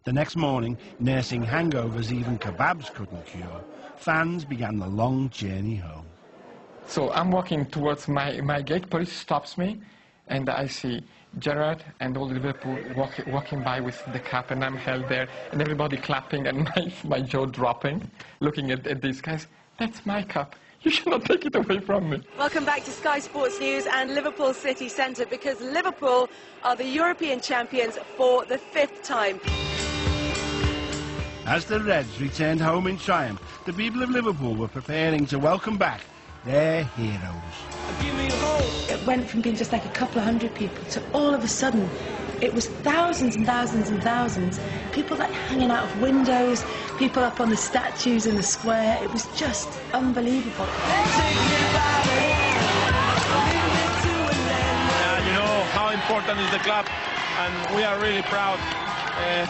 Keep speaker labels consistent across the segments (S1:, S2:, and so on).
S1: The next morning, nursing hangovers even kebabs couldn't cure, fans began the long journey home.
S2: So I'm walking towards my gate, police stops me, and I see Gerrard and all Liverpool walking by with the cup, and I'm held there, and everybody clapping, and my jaw dropping, looking at these guys. That's my cup. You should not take it away from me.
S3: Welcome back to Sky Sports News and Liverpool City Centre, because Liverpool are the European champions for the 5th time.
S1: As the Reds returned home in triumph, the people of Liverpool were preparing to welcome back their heroes.
S4: It went from being just like a couple of hundred people to all of a sudden it was thousands and thousands and thousands. People like hanging out of windows, people up on the statues in the square. It was just unbelievable.
S5: You know how important is the club, and we are really proud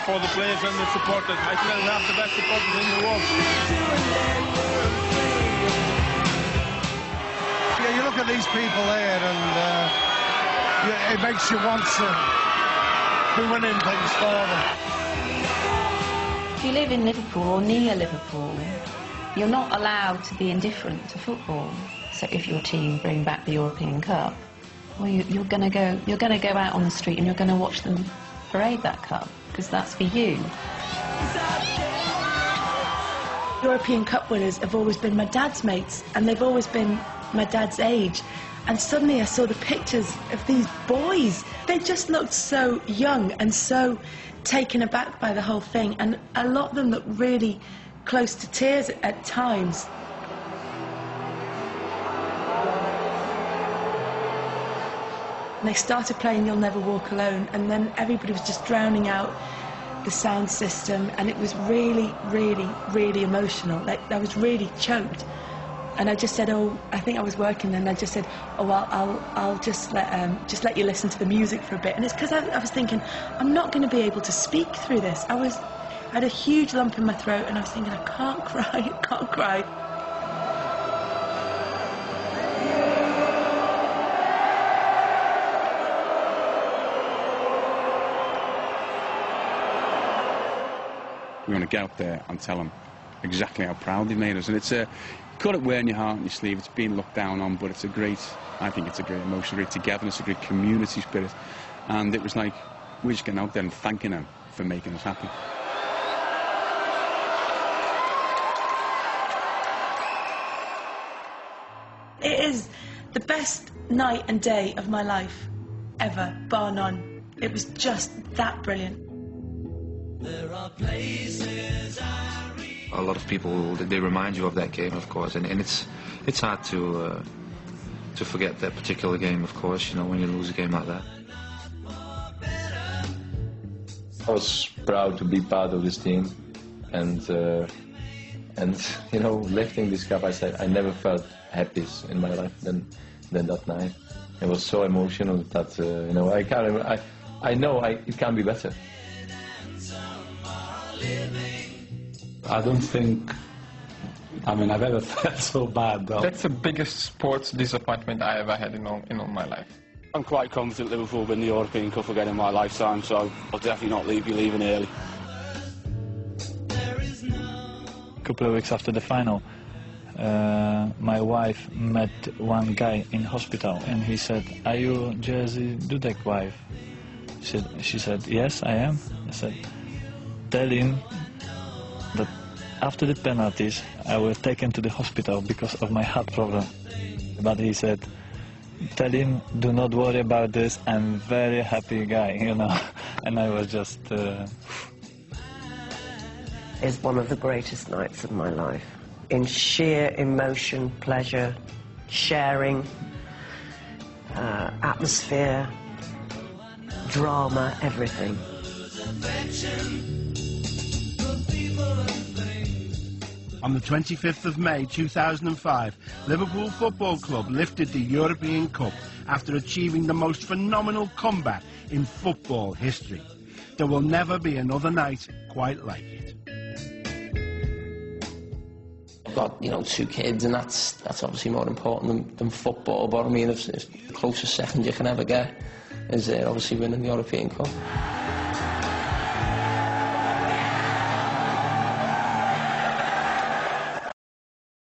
S5: for the players and the supporters. I feel we have the best supporters in the world.
S6: Yeah, you look at these people there, and it makes you want to be winning things for them.
S7: If you live in Liverpool or near Liverpool, you're not allowed to be indifferent to football. So if your team bring back the European Cup, well, you're going to go out on the street and you're going to watch them parade that cup, because that's for you.
S4: European Cup winners have always been my dad's mates, and they've always been my dad's age. And suddenly I saw the pictures of these boys. They just looked so young and so taken aback by the whole thing, and a lot of them looked really close to tears at times. And they started playing You'll Never Walk Alone, and then everybody was just drowning out the sound system, and it was really, really, really emotional. Like, I was really choked. And I just said, oh, I think I was working then, and I just said, oh, well, I'll just let you listen to the music for a bit. And it's because I was thinking, I'm not going to be able to speak through this. I had a huge lump in my throat, and I was thinking, I can't cry, I can't cry.
S8: We want to get up there and tell them exactly how proud they made us, and it's you've got it wearing your heart on your sleeve. It's being looked down on, but it's I think it's a great emotion, a great togetherness, a great community spirit, and it was like we're just getting out there and thanking them for making us happy.
S4: It is the best night and day of my life ever, bar none. It was just that brilliant.
S9: There are places
S10: a lot of people, they remind you of that game, of course, and it's hard to forget that particular game, of course, you know, when you lose a game like that.
S11: I was proud to be part of this team, and you know, lifting this cup, I said I never felt happiest in my life than that night. It was so emotional that you know, I know it can be better.
S12: I don't think, I've ever felt so bad, though.
S2: That's the biggest sports disappointment I ever had in all my life.
S5: I'm quite confident Liverpool will win the European Cup again in my lifetime, so I'll definitely not be leaving early.
S12: A couple of weeks after the final, my wife met one guy in hospital, and he said, "Are you Jerzy Dudek's wife?" She said, "Yes, I am." I said, "Tell him that after the penalties I was taken to the hospital because of my heart problem." But he said, "Tell him, do not worry about this, I'm a very happy guy," you know. And I was just...
S13: It's one of the greatest nights of my life. In sheer emotion, pleasure, sharing, atmosphere, drama, everything.
S1: On the 25th of May 2005, Liverpool Football Club lifted the European Cup after achieving the most phenomenal comeback in football history. There will never be another night quite like it.
S14: I've got, you know, 2 kids, and that's obviously more important than football, but I mean, it's the closest second you can ever get is obviously winning the European Cup.